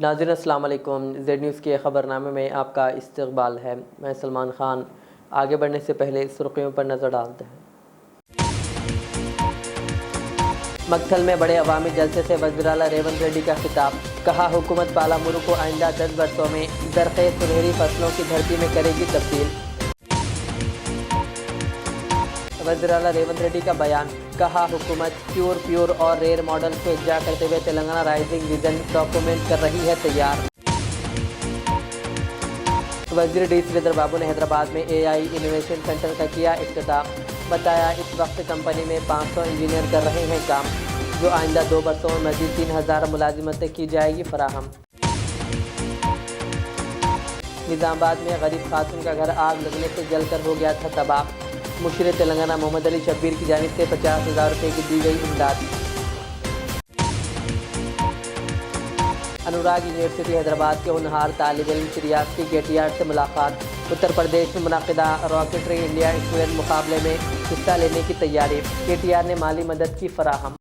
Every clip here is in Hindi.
नाज़रीन अस्सलाम वालेकुम। ज़ेड न्यूज़ के ख़बरनामे में आपका इस्तक़बाल है। मैं सलमान ख़ान। आगे बढ़ने से पहले सुर्ख़ियों पर नज़र डालते हैं। मक्थल में बड़े अवामी जलसे से वज़ीर आला रेवंत रेड्डी का खिताब। कहा, हुकूमत पालामुरू को आइंदा 10 वर्षों में ज़रख़ेज़ सुनहरी फसलों की धरती में करेगी तब्दील। वज़ीर आला रेवंत रेड्डी का बयान। कहा, हुकूमत प्योर और रेयर मॉडल को इज्जा करते हुए तेलंगाना राइजिंग विजन डॉक्यूमेंट कर रही है तैयार। वज़ीर डी श्रीधर बाबू ने हैदराबाद में AI इनोवेशन सेंटर का किया इफ्तिताह। बताया, इस वक्त कंपनी में 500 इंजीनियर कर रहे हैं काम, जो आइंदा 2 वर्षों में मज़ीद 3000 मुलाजिमतें की जाएगी फराहम। निज़ामाबाद में गरीब खातून का घर आग लगने से जलकर हो गया था तबाह। मुशीर तेलंगाना मोहम्मद अली शब्बीर की जानिब से 50,000 रुपये की दी गई इमदाद। अनुराग यूनिवर्सिटी हैदराबाद के होनहार तालिब इल्म की रियासती KTR से मुलाकात। उत्तर प्रदेश में मुनक़िदा रॉकेटरी इंडिया स्टूडेंट मुकाबले में हिस्सा लेने की तैयारी। KTR ने माली मदद की फराहम।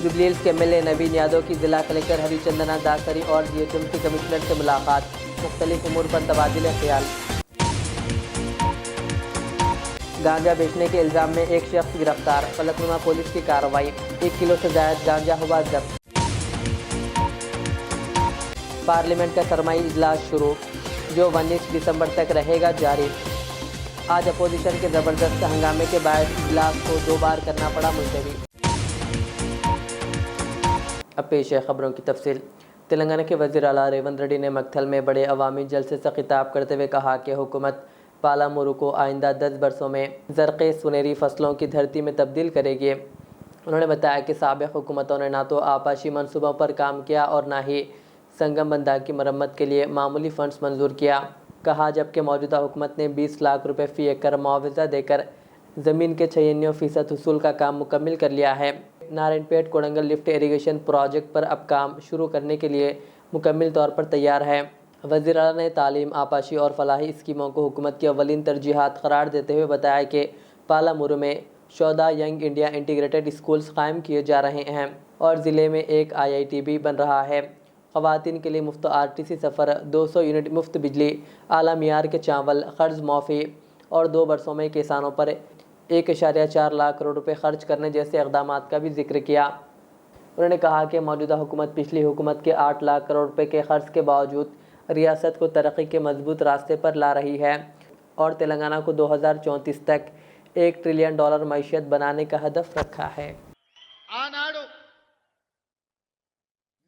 जुबली हिल्स के MLA नवीन यादव की जिला कलेक्टर हरिचंदना दासरी और GHMC कमिश्नर से मुलाकात। मुख्तलिफ उमूर पर तबादिले ख्याल। गांजा बेचने के इल्ज़ाम में एक शख्स गिरफ्तार। फलकनुमा पुलिस की कार्रवाई। 1 किलो से ज़ायद गांजा हुआ जब्त। पार्लियामेंट का सरमाई इजलास शुरू, जो 19 दिसंबर तक रहेगा जारी। आज अपोजिशन के ज़बरदस्त हंगामे के बाद इजलास को 2 बार करना पड़ा मुलतवी। अब पेश है खबरों की तफसील। तेलंगाना के वज़ीर आला रेवंत रेड्डी ने मक्थल में बड़े अवामी जलसे से खिताब करते हुए कहा कि हुकूमत पालामुरू को आइंदा 10 वर्षों में ज़रख़ेज़ सुनहरी फसलों की धरती में तब्दील करेगी। उन्होंने बताया कि साबिक़ हुकूमतों ने ना तो आपाशी मनसूबों पर काम किया और ना ही संगम बंधा की मरम्मत के लिए मामूली फ़ंड्स मंजूर किया। कहा, जबकि मौजूदा हुकूमत ने 20 लाख रुपये फ़ी एकड़ मुआवजा देकर ज़मीन के 96% हुसूल का काम मुकम्मिल कर लिया है। Narayanpet Kodangal lift irrigation project पर अब काम शुरू करने के लिए मुकम्मिल तौर पर तैयार है। वज़ीर आला ने तालीम, आपाशी और फलाही स्कीमों को हुकूमत की अव्वलीन तरजीहात करार देते हुए बताया कि पालामुरू में 14 यंग इंडिया इंटीग्रेटेड स्कूल्स कायम किए जा रहे हैं और ज़िले में एक IIT भी बन रहा है। ख़वातीन के लिए मुफ्त RTC सफ़र, 200 यूनिट मुफ्त बिजली, आला मियार के चावल, क़र्ज़ माफ़ी और 2 वर्षों में किसानों पर 1.4 लाख करोड़ रुपये खर्च करने जैसे इक़दामात का भी जिक्र किया। उन्होंने कहा कि मौजूदा हुकूमत पिछली हुकूमत के 8 लाख करोड़ रुपये के खर्च के बावजूद रियासत को तरक्की के मजबूत रास्ते पर ला रही है और तेलंगाना को 2034 तक $1 ट्रिलियन मईशत बनाने का हदफ रखा है। ఆనాడు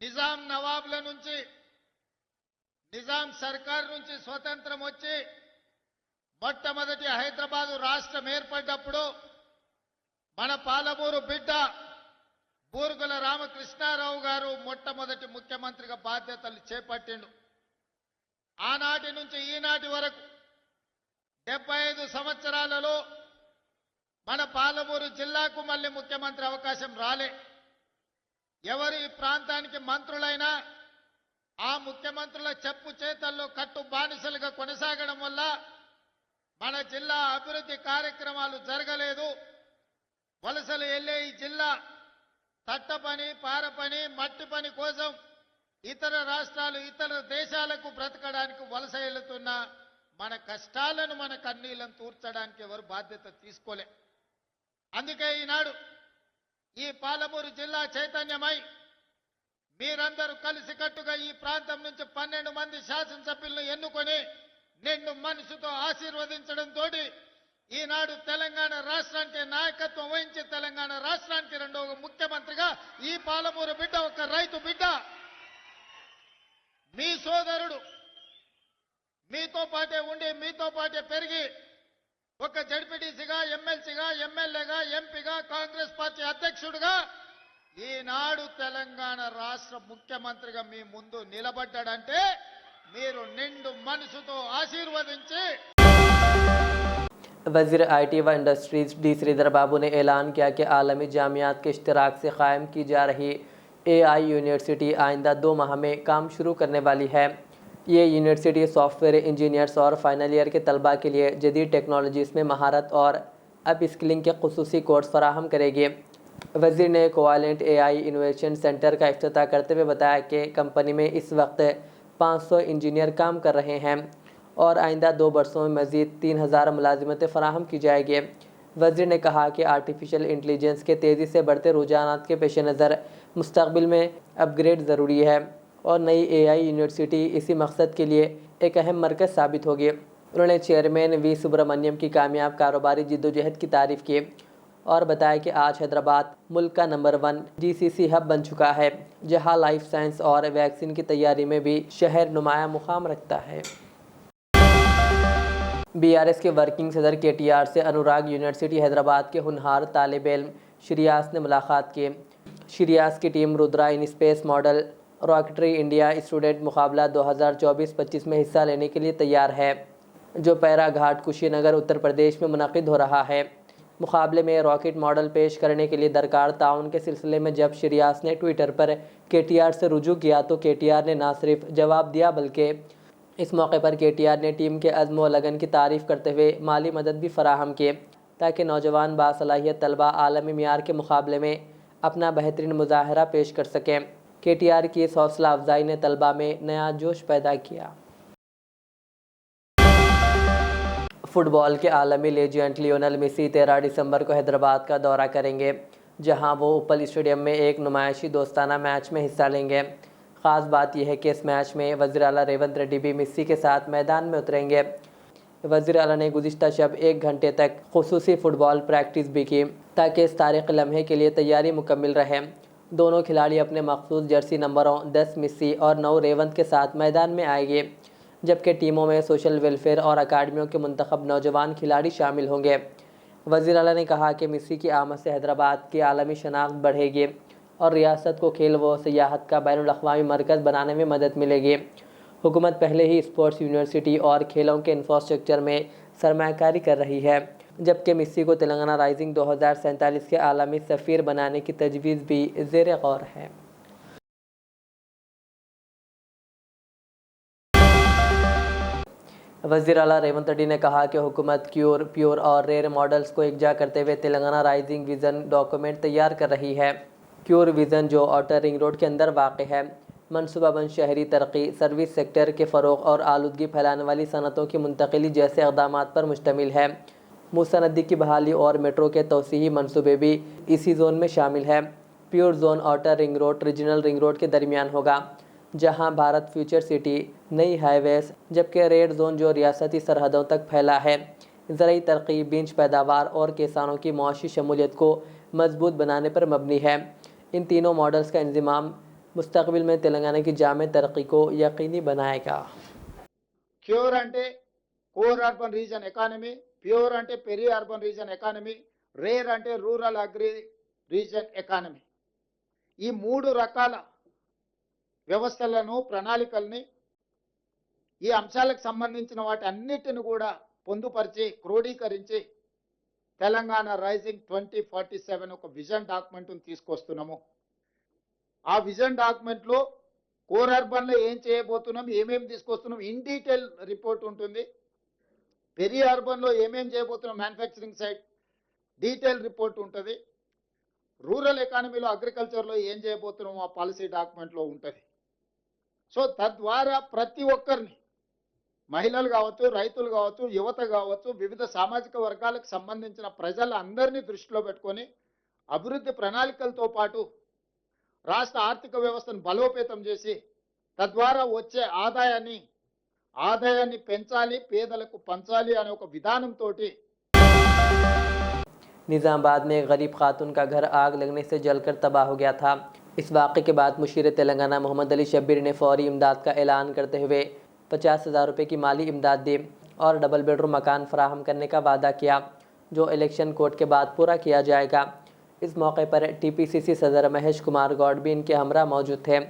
నిజాం నవాబుల నుంచి నిజాం సర్కార్ నుంచి స్వతంత్రం వచ్చి మొట్టమొదటి హైదరాబాదు రాష్ట్రం ఏర్పడ్డప్పుడు మన పాలమూరు బిడ్డ బూరుగుల రామకృష్ణారావు గారు మొట్టమొదటి ముఖ్యమంత్రిగా బాధ్యతలు చేపట్టిండు. ఆనాటి నుంచి ఈనాటి వరకు 75 సంవత్సరాలలో మన పాలమూరు జిల్లాకు మళ్ళీ ముఖ్యమంత్రి అవకాశం రాలే. ఎవరు ఈ ప్రాంతానికి మంత్రులైనా ఆ ముఖ్యమంత్రుల చెప్పు చేతల్లో కట్టు బానిసలుగా కొనసాగడం వల్ల మన జిల్లా అభివృద్ధి కార్యక్రమాలు జరగలేదు. వలసలు వెళ్ళే ఈ జిల్లా తట్ట పని, పార పని, మట్టి పని కోసం ఇతర రాష్ట్రాలు, ఇతర దేశాలకు బ్రతకడానికి వలస వెళ్తున్న మన కష్టాలను, మన కన్నీళ్లను తూర్చడానికి ఎవరు బాధ్యత తీసుకోలే. అందుకే ఈనాడు ఈ పాలమూరు జిల్లా చైతన్యమై మీరందరూ కలిసికట్టుగా ఈ ప్రాంతం నుంచి 12 మంది శాసనసభ్యులను ఎన్నుకొని నిండు మనసుతో ఆశీర్వదించడంతో ఈనాడు తెలంగాణ రాష్ట్రానికి నాయకత్వం వహించి తెలంగాణ రాష్ట్రానికి రెండవ ముఖ్యమంత్రిగా ఈ పాలమూరు బిడ్డ, ఒక రైతు బిడ్డ, మీ సోదరుడు, మీతో పాటే ఉండి మీతో పాటే పెరిగి ఒక జడ్పీటీసీగా, ఎమ్మెల్సీగా, ఎమ్మెల్యేగా, ఎంపీగా, కాంగ్రెస్ పార్టీ అధ్యక్షుడిగా ఈనాడు తెలంగాణ రాష్ట్ర ముఖ్యమంత్రిగా మీ ముందు నిలబడ్డాడంటే మీరు నిండు మనసుతో ఆశీర్వదించి। वज़ीर IT व इंडस्ट्रीज़ D श्रीधर बाबू ने ऐलान किया कि आलमी जामियात के इश्तराक से क़ायम की जा रही AI यूनिवर्सिटी आइंदा 2 माह में काम शुरू करने वाली है। ये यूनिवर्सिटी सॉफ्टवेयर इंजीनियर्स और फाइनल ईयर के तलबा के लिए जदीद टेक्नोलॉजीज़ में महारत और अप स्किलिंग के खुसूसी कोर्स फराहम करेगी। वजीर ने कोवालेंट AI इनोवेशन सेंटर का इफ्तिताह करते हुए बताया कि कंपनी में इस वक्त 500 इंजीनियर काम कर रहे हैं और आइंदा 2 बरसों में मज़ीद 3000 मुलाजिमतें फ़राहम की जाएगी। वज़ीर ने कहा कि आर्टिफिशियल इंटेलिजेंस के तेज़ी से बढ़ते रुझानात के पेश नज़र मुस्तक़बिल में अपग्रेड ज़रूरी है और नई AI यूनिवर्सिटी इसी मकसद के लिए एक अहम मरकज़ साबित होगी। उन्होंने चेयरमैन V सुब्रमण्यम की कामयाब कारोबारी जिद्दोजहद की तारीफ़ की और बताया कि आज हैदराबाद मुल्क का नंबर 1 GCC हब बन चुका है, जहां लाइफ साइंस और वैक्सीन की तैयारी में भी शहर नुमाया मुकाम रखता है। BRS के वर्किंग सदर KTR से अनुराग यूनिवर्सिटी हैदराबाद के हुनहार तालिब इल्म श्रियास ने मुलाकात की। श्रियास की team Rudra in space model rocketry India student मुकाबला 2024-25 में हिस्सा लेने के लिए तैयार है, जो पैरा घाट कुशीनगर उत्तर प्रदेश में मुनक़िद हो रहा है। मुकाबले में रॉकेट मॉडल पेश करने के लिए दरकार ताउन के सिलसिले में जब श्रियास ने ट्विटर पर KTR से रुजू किया तो KTR ने ना सिर्फ जवाब दिया बल्कि इस मौके पर KTR ने टीम के अज़्म व लगन की तारीफ़ करते हुए माली मदद भी फराहम की ताकि नौजवान बासलाहियत तलबा आलमी मियार के मुकाबले में अपना बेहतरीन मुजाहरा पेश कर सकें। KTR की इस हौसला अफजाई ने तलबा में नया जोश पैदा किया। फुटबॉल के आलमी लेजेंड लियोनेल मेसी 13 दिसंबर को हैदराबाद का दौरा करेंगे, जहां वो उपल स्टेडियम में एक नुमाइशी दोस्ताना मैच में हिस्सा लेंगे। ख़ास बात यह है कि इस मैच में वज़ीर आला रेवंत रेड्डी भी मेसी के साथ मैदान में उतरेंगे। वज़ीर आला ने गुज़िश्ता शब 1 घंटे तक खुसूसी फ़ुटबॉल प्रैक्टिस भी की ताकि इस तारीख़ी लम्हे के लिए तैयारी मुकम्मिल रहे। दोनों खिलाड़ी अपने मखसूस जर्सी नंबरों 10 मेसी और 9 रेवंत के साथ मैदान में आएंगे, जबकि टीमों में सोशल वेलफेयर और अकाडमियों के मुंतखब नौजवान खिलाड़ी शामिल होंगे। वज़ीर आला ने कहा कि मेसी की आमद से हैदराबाद की आलमी शनाख्त बढ़ेगी और रियासत को खेल व सियाहत का बैनुल अक़वामी मरकज़ बनाने में मदद मिलेगी। हुकूमत पहले ही स्पोर्ट्स यूनिवर्सिटी और खेलों के इंफ्रास्ट्रक्चर में सरमायाकारी कर रही है, जबकि मेसी को तेलंगाना राइजिंग 2047 के आलमी सफ़ीर बनाने की तजवीज़ भी ज़ेर गौर है। वज़ीर आला रेवंत रेड्डी ने कहा कि हुकूमत क्यूर, प्योर और रेयर मॉडल्स को एकजा करते हुए तेलंगाना राइजिंग विज़न डॉक्यूमेंट तैयार कर रही है। क्यूर विज़न जो आउटर रिंग रोड के अंदर वाक़ है, मनसूबाबंद शहरी तरक्की, सर्विस सेक्टर के फ़रोग़ और आलूदगी फैलाने वाली सनतों की मुंतकिली जैसे इक़दामात पर मुश्तमिल है। मूसा नदी की बहाली और मेट्रो के तोसीही मनसूबे भी इसी जोन में शामिल है। Pure zone outer ring road regional ring road के दरमियान होगा, जहां भारत फ्यूचर सिटी, नई हाईवेज, जबकि रेड जोन जो रियासती सरहदों तक फैला है, ज़राई तरक्की, बीज पैदावार और किसानों की मुआशी शमूलियत को मजबूत बनाने पर मबनी है। इन तीनों मॉडल्स का इंज़िमाम मुस्तक़बिल में तेलंगाना की जामे तरक्की को यकीनी बनाएगा। క్యూర్ అంటే core urban region economy, pure అంటే peri urban region economy, rare అంటే రూరల్ అగ్రి రీజన్ ఎకానమీ. ఈ 3 రకాల వ్యవస్థలను, ప్రణాళికల్ని, ఈ అంశాలకు సంబంధించిన వాటి అన్నిటిని కూడా పొందుపరిచి క్రోడీకరించి తెలంగాణ రైజింగ్ 2047 ఒక విజన్ డాక్యుమెంట్ని తీసుకొస్తున్నాము. ఆ విజన్ డాక్యుమెంట్లో కోర్ అర్బన్లో ఏం చేయబోతున్నాం, ఏమేమి తీసుకొస్తున్నాం, ఇన్ డీటెయిల్ రిపోర్ట్ ఉంటుంది. పెరి అర్బన్లో ఏమేం చేయబోతున్నాం, మ్యానుఫ్యాక్చరింగ్ సైడ్ డీటెయిల్ రిపోర్ట్ ఉంటుంది. రూరల్ ఎకానమీలో, అగ్రికల్చర్లో ఏం చేయబోతున్నాం ఆ పాలసీ డాక్యుమెంట్లో ఉంటుంది. సో తద్వారా ప్రతి ఒక్కరిని, మహిళలు కావచ్చు, రైతులు కావచ్చు, యువత కావచ్చు, వివిధ సామాజిక వర్గాలకు సంబంధించిన ప్రజలందరినీ దృష్టిలో పెట్టుకొని అభివృద్ధి ప్రణాళికలతో పాటు రాష్ట్ర ఆర్థిక వ్యవస్థను బలోపేతం చేసి తద్వారా వచ్చే ఆదాయాన్ని పెంచాలి, పేదలకు పంచాలి అనే ఒక విధానంతో निज़ामाबाद में एक गरीब खातून का घर आग लगने से जलकर तबाह हो गया था। इस वाक़े के बाद मुशीर तेलंगाना मोहम्मद अली शब्बीर ने फौरी इमदाद का ऐलान करते हुए 50,000 रुपये की माली इमदाद दी और डबल बेडरूम मकान फराहम करने का वादा किया, जो इलेक्शन कोड के बाद पूरा किया जाएगा। इस मौके पर TPCC सदर महेश कुमार गौड़ भी इनके हमरा मौजूद थे।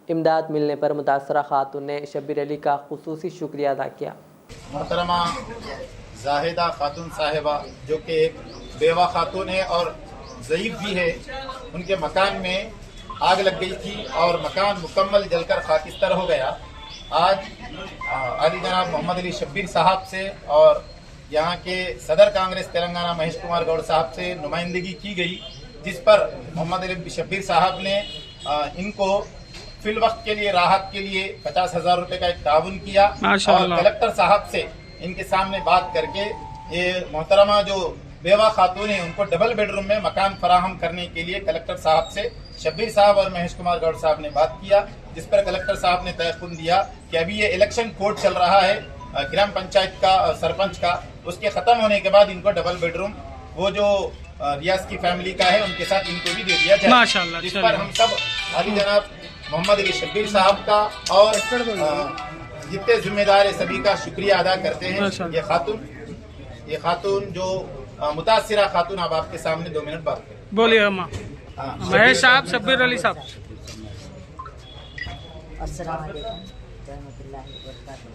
इमदाद मिलने पर मुतासरा खातून ने शब्बीर अली का खुसूसी शुक्रिया अदा किया। मोहतरमा जाहिदा खातून साहिबा, जो कि एक बेवा खातून है और ज़ईफ़ भी है, उनके मकान में आग लग गई थी और मकान मुकम्मल जलकर खाकिस्तर हो गया। आज अली जनाब मोहम्मद अली शब्बीर साहब से और यहाँ के सदर कांग्रेस तेलंगाना महेश कुमार गौड़ साहब से नुमाइंदगी की गई जिस पर मोहम्मद अली शब्बीर साहब ने इनको फिल वक्त के लिए राहत के लिए 50,000 रुपए का एक ताउन किया और कलेक्टर साहब से इनके सामने बात करके ये मोहतरमा जो बेवा खातून है उनको डबल बेडरूम में मकान फराहम करने के लिए कलेक्टर साहब से शब्बीर साहब और महेश कुमार गौड़ साहब ने बात किया, जिस पर कलेक्टर साहब ने तयकुन दिया कि अभी ये इलेक्शन कोड चल रहा है ग्राम पंचायत का और सरपंच का, उसके खत्म होने के बाद इनको डबल बेडरूम वो जो रियाज की फैमिली का है उनके साथ इनको भी दे दिया जाए। माशाअल्लाह। जिस पर हम सब अली जनाब मोहम्मद अली शब्बीर साहब का और जितने जिम्मेदार है सभी का शुक्रिया अदा करते हैं। ये खातून जो मुतासिरा खातून अब आपके सामने 2 मिनट बात करें। बोलिए अम्मा। महेश साहब, शब्बीर अली साहब। अस्सलाम वालेकुम रहमतुल्लाहि व बरकातहू।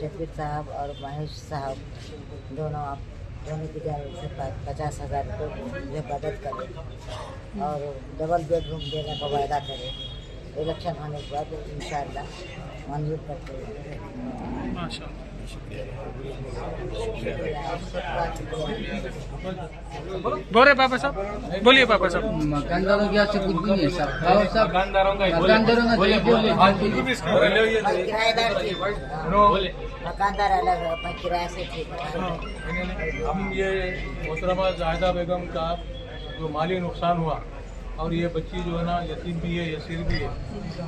शब्बीर साहब और महेश साहब दोनों की जानिब से 50,000 रुपये मदद करें और डबल बेडरूम देने का वायदा करें। इलेक्शन होने के बाद इंशाअल्लाह मंजूर करते हैं। माशाअल्लाह। बोले पापा साहब, बोलिए पापा साहब। मकानदारों की से कुछ भी नहीं साहब, मकानदारों का मकानदार अलग अपने किराए से ठीक है। हम ये मोहतरमा जाहिदा बेगम का जो माली नुकसान हुआ और ये बच्ची जो है ना यतीम भी है, यसीर भी है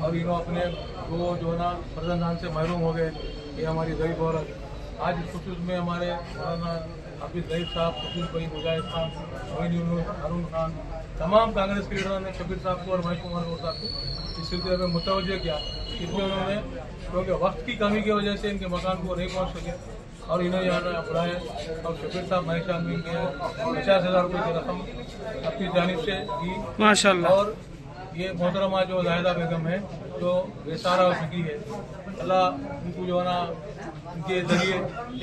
और इन्हों अपने वो जो है ना फर्जंदान से महरूम हो गए। ये हमारी गरीब औरत आज इस खुशूस में हमारे मौलाना हाफिज ज़हीर साहब, खुशूस भाई मुजाहिद खान, हारून खान, तमाम कांग्रेस के लीडरों ने शब्बीर साहब को और महेश कुमार गौड़ साहब को इस सिलसिले में मुतवज्जह किया। इसमें उन्होंने क्योंकि वक्त की कमी की वजह से इनके मकान को नहीं पहुँच सके और इन्हें यहाँ बुलाए और शब्बीर साहब महेश साहब ने इनके 50,000 रुपये की रकम अपनी जानिब से दी माशाअल्लाह। और ये मोहतरमा जो जाहिदा बेगम है जो बेसहारा हो चुकी है, अल्लाह उनको जो है ना उनके जरिए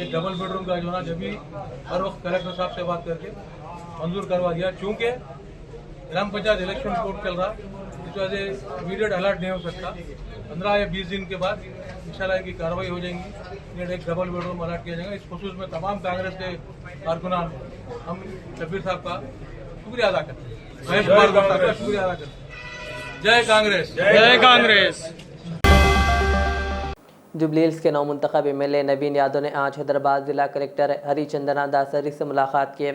एक डबल बेडरूम का जो है ना जब भी हर वक्त कलेक्टर साहब से बात करके मंजूर करवा दिया। चूँकि ग्राम पंचायत इलेक्शन कोड चल रहा इस वजह से इमीडिएट अलर्ट नहीं हो सकता। 15 या 20 दिन के बाद इंशाल्लाह इनकी कार्रवाई हो जाएंगी। एक डबल बेडरूम अलर्ट किया जाएगा। इस खुसूस में तमाम कांग्रेस के कारकुनान हम शब्बीर साहब का शुक्रिया अदा करते हैं, महेश कुमार गौड़ साहब का शुक्रिया अदा करते हैं। जय कांग्रेस, जय कांग्रेस। जुबली हिल्स के नौमुंतखब एमएलए नवीन यादव ने आज हैदराबाद जिला कलेक्टर हरिचंदना दासरी से मुलाकात की।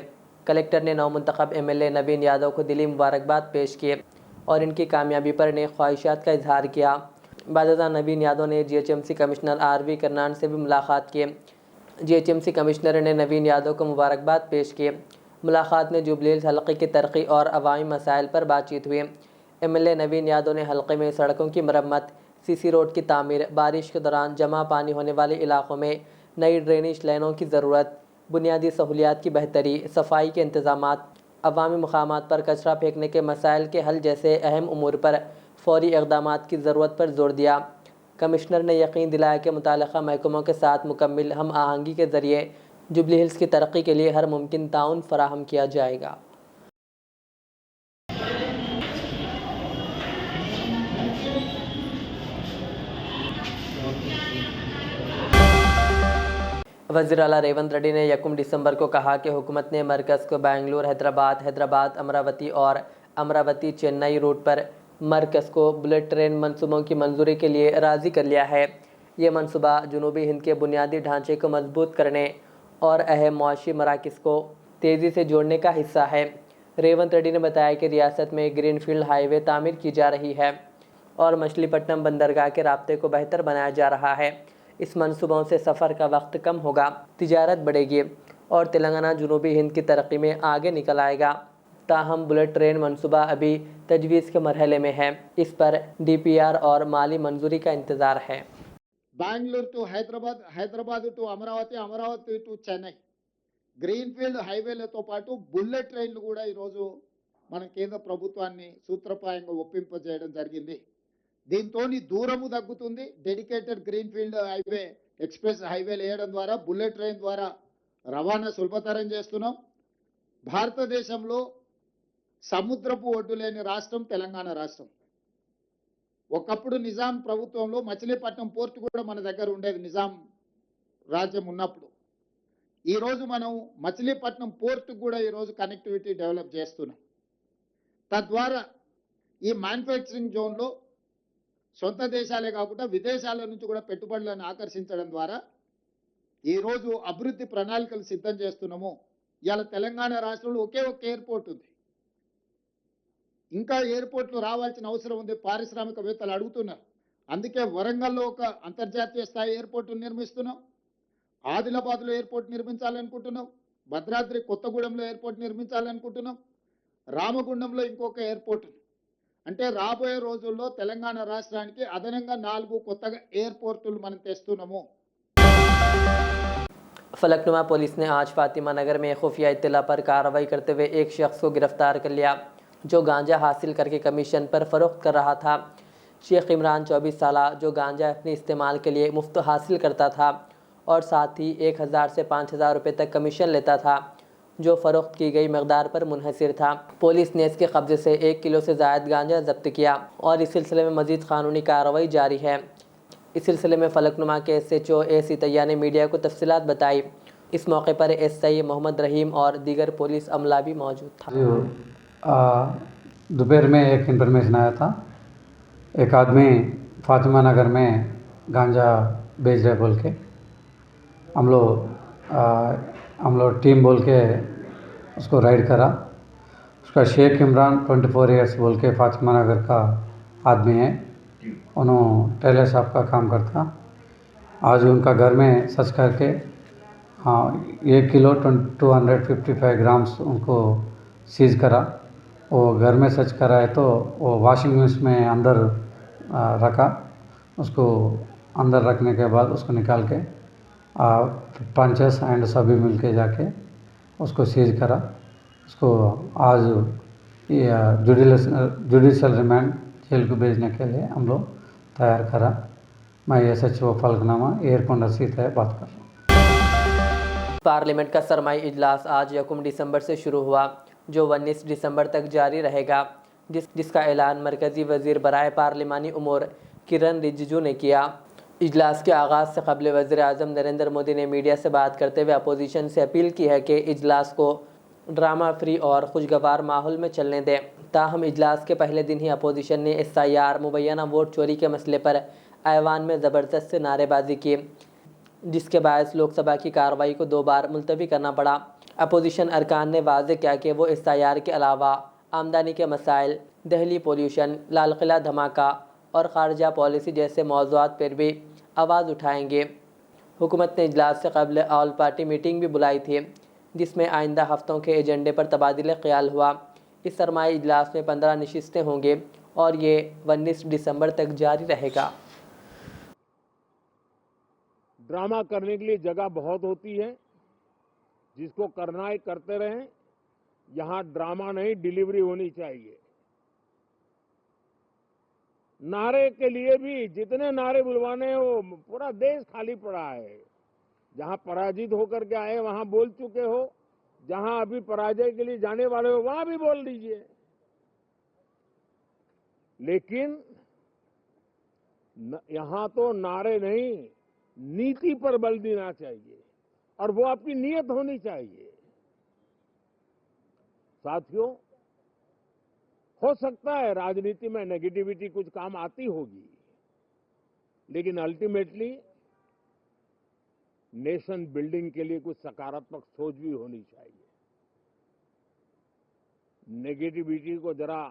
कलेक्टर ने नौमुंतखब एमएलए नवीन यादव को दिली मुबारकबाद पेश की और इनकी कामयाबी पर नेक ख्वाहिशात का इजहार किया। बादशाह नवीन यादव ने जीएचएमसी कमिश्नर आरवी करनान से भी मुलाकात की। जीएचएमसी कमिश्नर ने नवीन यादव को मुबारकबाद पेश की। मुलाकात में जुबली हिल्स हल्के की तरक्की और अवामी मसाइल पर बातचीत हुई। एमएलए नवीन यादव ने हल्के में सड़कों की मरम्मत, सीसी रोड की तामीर, बारिश के दौरान जमा पानी होने वाले इलाकों में नई ड्रेनेज लाइनों की ज़रूरत, बुनियादी सहूलियात की बेहतरी, सफाई के इंतजामात, अवामी मकामात पर कचरा फेंकने के मसाइल के हल जैसे अहम उमूर पर फौरी इक़दामात की ज़रूरत पर जोर दिया। कमिश्नर ने यकीन दिलाया कि मुताल्लिक़ा महकमों के साथ मुकम्मल हम आहंगी के ज़रिए जुबली हिल्स की तरक्की के लिए हर मुमकिन ताउन फराहम किया जाएगा। वज़ीर आला रेवंत रेड्डी ने 1 दिसंबर को कहा कि हुकूमत ने मरकज़ को बेंगलुरु, हैदराबाद, अमरावती और अमरावती चेन्नई रूट पर मरकज़ को बुलेट ट्रेन मंसूबों की मंजूरी के लिए राज़ी कर लिया है। ये मनसूबा जनूबी हिंद के बुनियादी ढांचे को मजबूत करने और अहम मुआशी मराकज़ को तेज़ी से जोड़ने का हिस्सा है। रेवंत रेड्डी ने बताया कि रियासत में ग्रीनफील्ड हाईवे तामीर की जा रही है और मछलीपट्टनम बंदरगाह के राब्ते को बेहतर बनाया जा रहा है। इस मंसूबों से सफ़र का वक्त कम होगा, तिजारत बढ़ेगी और तेलंगाना जनूबी हिंद की तरक्की में आगे निकल आएगा। ताहम बुलेट ट्रेन मंसूबा अभी तजवीज़ के मरहले में है। इस पर DPR और माली मंजूरी का इंतज़ार है। Bengaluru to Hyderabad, Hyderabad to Amaravati, Amaravati to Chennai greenfield హైవేలతో పాటు బుల్లెట్ ట్రైన్లు కూడా ఈరోజు మన కేంద్ర ప్రభుత్వాన్ని సూత్రప్రాయంగా ఒప్పింపజేయడం జరిగింది. దీంతో దూరము తగ్గుతుంది. డెడికేటెడ్ గ్రీన్ఫీల్డ్ హైవే, ఎక్స్ప్రెస్ హైవేలు వేయడం ద్వారా బుల్లెట్ ట్రైన్ ద్వారా రవాణా సులభతరం చేస్తున్నాం. భారతదేశంలో సముద్రపు ఒడ్డు లేని రాష్ట్రం తెలంగాణ రాష్ట్రం. ఒకప్పుడు నిజాం ప్రభుత్వంలో మచిలీపట్నం పోర్టు కూడా మన దగ్గర ఉండేది నిజాం రాజ్యం ఉన్నప్పుడు. ఈరోజు మనం మచిలీపట్నం పోర్టుకు కూడా ఈరోజు కనెక్టివిటీ డెవలప్ చేస్తున్నాం. తద్వారా ఈ మ్యానుఫ్యాక్చరింగ్ జోన్లో సొంత దేశాలే కాకుండా విదేశాల నుంచి కూడా పెట్టుబడులను ఆకర్షించడం ద్వారా ఈరోజు అభివృద్ధి ప్రణాళికలు సిద్ధం చేస్తున్నాము. ఇవాళ తెలంగాణ రాష్ట్రంలో ఒకే ఒక ఎయిర్పోర్ట్ ఉంది, ఇంకా ఎయిర్పోర్ట్లు రావాల్సిన అవసరం ఉంది. పారిశ్రామికవేత్తలు అడుగుతున్నారు. అందుకే వరంగల్లో ఒక అంతర్జాతీయ స్థాయి ఎయిర్పోర్ట్ నిర్మిస్తున్నాం, ఆదిలాబాద్లో ఎయిర్పోర్ట్ నిర్మించాలనుకుంటున్నాం, భద్రాద్రి కొత్తగూడెంలో ఎయిర్పోర్ట్ నిర్మించాలనుకుంటున్నాం, రామగుండంలో ఇంకొక ఎయిర్పోర్ట్. అంటే రాబోయే రోజుల్లో తెలంగాణ రాష్ట్రానికి అదనంగా 4 కొత్తగా ఎయిర్పోర్టులు మనం తెస్తున్నాము. फलकनुमा पुलिस ने आज फातिमा नगर में खुफिया इत्तला पर कार्रवाई करते हुए एक शख्स को गिरफ्तार कर लिया जो गांजा हासिल करके कमीशन पर फरोख्त कर रहा था। शेख इमरान 24 साल जो गांजा अपने इस्तेमाल के लिए मुफ्त हासिल करता था और साथ ही 1000 से 5000 रुपये तक कमीशन लेता था जो फ़रोख्त की गई मकदार पर मुनहसिर था। पुलिस ने इसके कब्जे से 1 किलो से ज़ायद गांजा जब्त किया और इस सिलसिले में मज़ीद कानूनी कार्रवाई जारी है। इस सिलसिले में फलकनुमा के SHO AC तैया ने मीडिया को तफसीलात बताई। इस मौके पर SI मोहम्मद रहीम और दीगर पुलिस अमला भी मौजूद था। दोपहर में एक इन्फॉर्मेशन आया था, एक आदमी फातिमा नगर में गांजा बेच रहे बोल के हम लोग टीम बोल के उसको राइड करा। उसका शेख इमरान 24 ईयर्स बोल के फातिमा नगर का आदमी है, उन्होंने टेलर शॉप का काम करता। आज उनका घर में सर्च करके 1 किलो 255 ग्राम्स उनको सीज़ करा। वो घर में सर्च करा है तो वो वॉशिंग मशीन में अंदर रखा। उसको अंदर रखने के बाद उसको निकाल के पंचेस एंड सभी मिल के जाके उसको सीज करा। उसको आज जुडिशल रिमांड जेल को भेजने के लिए हम लोग तैयार करा। मैं SHO फलकनुमा एयरपोर्ट से बात कर रहा हूँ। पार्लियामेंट का सरमाई इजलास आज 1 दिसंबर से शुरू हुआ जो 19 दिसंबर तक जारी रहेगा, जिसका ऐलान मरकज़ी वज़ीर बराए पार्लिमानी उमूर किरण रिजिजू ने किया। इजलास के आगाज़ से कबल वज़ीर आज़म नरेंद्र मोदी ने मीडिया से बात करते हुए अपोजिशन से अपील की है कि इजलास को ड्रामा फ्री और खुशगवार माहौल में चलने दें। ताहम इजलास के पहले दिन ही अपोजिशन ने SIR मुबैना वोट चोरी के मसले पर ऐवान में ज़बरदस्त से नारेबाजी की, जिसके बायस लोकसभा की कार्रवाई को 2 बार मुलतवी करना पड़ा। अपोजिशन अरकान ने वाज़ेह किया कि वो SIR के अलावा आमदनी के मसाइल, दहली पोल्यूशन, लाल किला धमाका और ख़ारजा पॉलिसी जैसे मौज़ूआत पर भी आवाज़ उठाएंगे। हुकूमत ने इजलास से कबल ऑल पार्टी मीटिंग भी बुलाई थी, जिसमें आइंदा हफ्तों के एजेंडे पर तबादला ख्याल हुआ। इस सरमाई इजलास में 15 नशिस्तें होंगे और ये 19 दिसंबर तक जारी रहेगा। ड्रामा करने के लिए जगह बहुत होती है, जिसको करना है करते रहें। यहाँ ड्रामा नहीं, डिलीवरी होनी चाहिए। नारे के लिए भी जितने नारे बुलवाने हैं वो पूरा देश खाली पड़ा है। जहां पराजित होकर के आए वहां बोल चुके हो, जहां अभी पराजय के लिए जाने वाले हो वहां भी बोल दीजिए, लेकिन यहां तो नारे नहीं, नीति पर बल देना चाहिए और वो आपकी नीयत होनी चाहिए। साथियों, हो सकता है राजनीति में नेगेटिविटी कुछ काम आती होगी, लेकिन अल्टीमेटली नेशन बिल्डिंग के लिए कुछ सकारात्मक सोच भी होनी चाहिए। नेगेटिविटी को जरा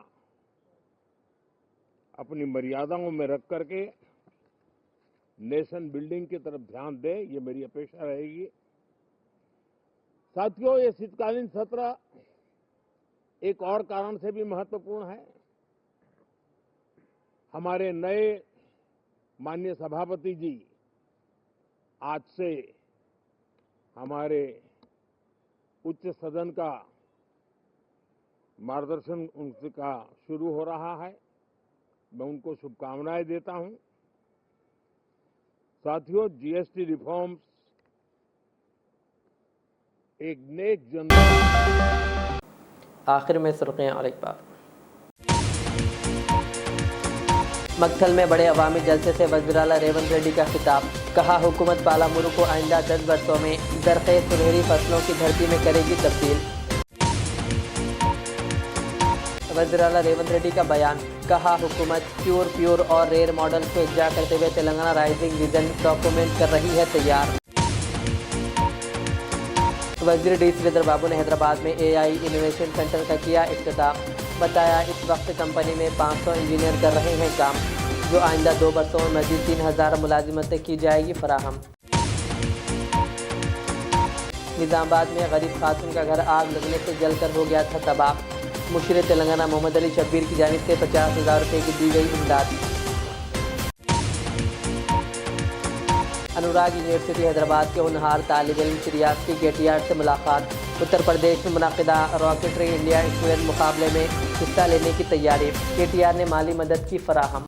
अपनी मर्यादाओं में रख करके नेशन बिल्डिंग की तरफ ध्यान दें, ये मेरी अपेक्षा रहेगी। साथियों, ये शीतकालीन सत्र एक और कारण से भी महत्वपूर्ण है। हमारे नए माननीय सभापति जी आज से हमारे उच्च सदन का मार्गदर्शन उनका शुरू हो रहा है। मैं उनको शुभकामनाएं देता हूं। साथियों, GST रिफॉर्म्स एक नेक जनता। आखिर में सुर्खियां और एक बार। मक्थल में बड़े अवामी जलसे से वज़ीर आला रेवंत रेड्डी का खिताब। कहा हुकूमत पालामुरू को आइंदा 10 वर्षों में ज़रख़ेज़ सुनहरी फसलों की धरती में करेगी तब्दील। वज़ीर आला रेवंत रेड्डी का बयान, कहा हुकूमत प्योर और रेयर मॉडल को इज्जा करते हुए तेलंगाना राइजिंग विजन डॉक्यूमेंट कर रही है तैयार। वज़ीर डी श्रीधर बाबू ने हैदराबाद में AI इनोवेशन सेंटर का किया इफ्तिताह। बताया इस वक्त कंपनी में 500 इंजीनियर कर रहे हैं काम, जो आइंदा 2 वर्षों में मज़ीद 3000 मुलाजिमतें की जाएगी फराहम। निज़ामाबाद में गरीब खातून का घर आग लगने से जलकर हो गया था तबाह। मुशीर तेलंगाना मोहम्मद अली शब्बीर की जानिब से 50,000 रुपये की दी गई इमदाद। अनुराग यूनिवर्सिटी हैदराबाद के होनहार तालिब इल्म रियाज की KTR से मुलाकात। उत्तर प्रदेश में मुनक़िदा रॉकेटरी इंडिया स्टूडेंट मुकाबले में हिस्सा लेने की तैयारी। KTR ने माली मदद की फराहम।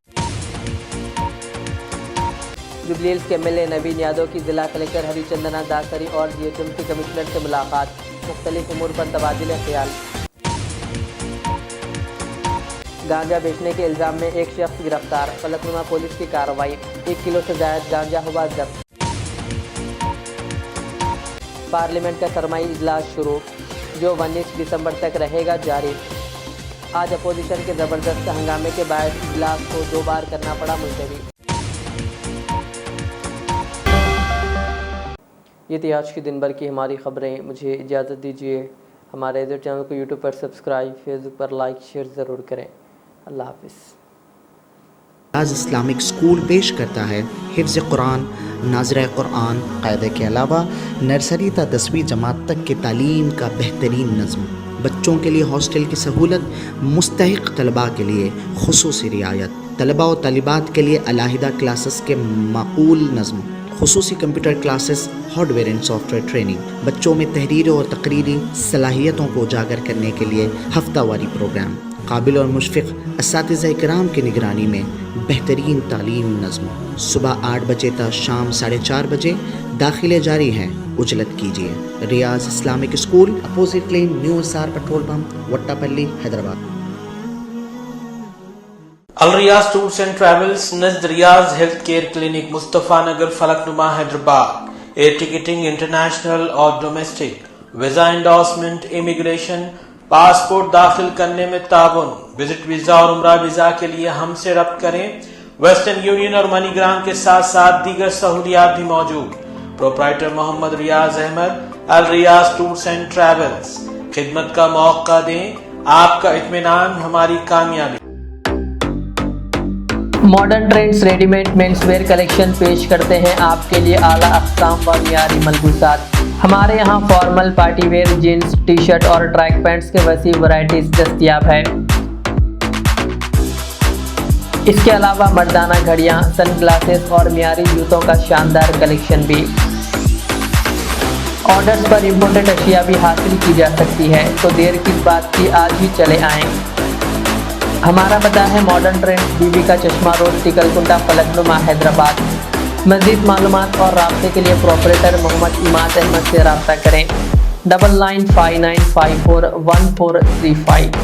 जुबली हिल्स के MLA नवीन यादव की जिला कलेक्टर हरिचंदना दासरी और GHMC कमिश्नर से मुलाकात। मुख्तलिफ उमूर पर तबादिले ख्याल। गांजा बेचने के इल्ज़ाम में एक शख्स गिरफ्तार। फलकनुमा पुलिस की कार्रवाई। 1 किलो से ज़ायद गांजा हुआ जब्त। पार्लियामेंट का सरमाई इजलास शुरू, जो 19 दिसंबर तक रहेगा जारी। आज अपोजिशन के ज़बरदस्त हंगामे के बाद इजलास को 2 बार करना पड़ा मुलतवी। ये थी आज की दिन भर की हमारी खबरें। मुझे इजाज़त दीजिए। हमारे इधर चैनल को यूट्यूब पर सब्सक्राइब, फेसबुक पर लाइक शेयर ज़रूर करें। अल्लाह हाफ़िज़। आज इस्लामिक स्कूल पेश करता है हिफ्ज़ कुरान, नाज़िर कुरान क़ायदे के अलावा नर्सरी ta 10वीं जमात तक की तालीम का बेहतरीन नज़्म। बच्चों के लिए हॉस्टल की सहूलत, मुस्तहिक़ तलबा के लिए खुसूसी रियायत, तलबा और तालिबात के लिए अलहदा क्लासेस के माकूल नज़्म, खुसूसी computer classes, hardware and software training. बच्चों में तहरीरी और तकरीरी सलाहियतों को उजागर करने के लिए हफ्तावारी प्रोग्राम। काबिल और मुशफ़िक़ असातिज़ा इकराम की निगरानी में बेहतरीन तालीम नज़्म। सुबह 8 बजे तक शाम 4:30 बजे दाखिले जारी हैं। उजलत कीजिए। Riyaz Islamic school, opposite lane, new SR petrol pump, Vattapalli, Hyderabad. Al Riyaz tours and travels Najd Riyaz health care clinic, Mustafa Nagar, Falaknuma, Hyderabad. Air ticketing international और domestic, visa endorsement, immigration, passport दाखिल करने में ताउन। विजिट वीज़ा और उम्रा वीज़ा के लिए हमसे रब्त करें। वेस्टर्न यूनियन और मनीग्राम के साथ साथ दीगर सहूलियात भी मौजूद। Proprietor Mohammad Riyaz Ahmad, Al Riyaz tours and travels. खिदमत का मौका दें, आपका इत्मीनान हमारी कामयाबी। Modern trends readymade menswear collection पेश करते हैं आपके लिए आला अक़साम व मियारी मलबूसात। हमारे यहाँ formal, party wear, jeans, T shirt और ट्रैक पैंट्स के वसी वैरायटीज दस्तयाब है। इसके अलावा मर्दाना घड़ियाँ, सन ग्लासेस और मियारी जूतों का शानदार कलेक्शन भी। ऑर्डर्स पर इम्पोर्टेड अशिया भी हासिल की जा सकती है, तो देर किस बात की, आज ही चले आएँ। हमारा पता है मॉडर्न ट्रेंड्स, बीबी का चश्मा रोड, टिकलकुंटा, फलकनुमा, हैदराबाद। मज़ीद मालूमात और राब्ते के लिए प्रोपरेटर मोहम्मद इमाद अहमद से रब्ता करें। 9959541435।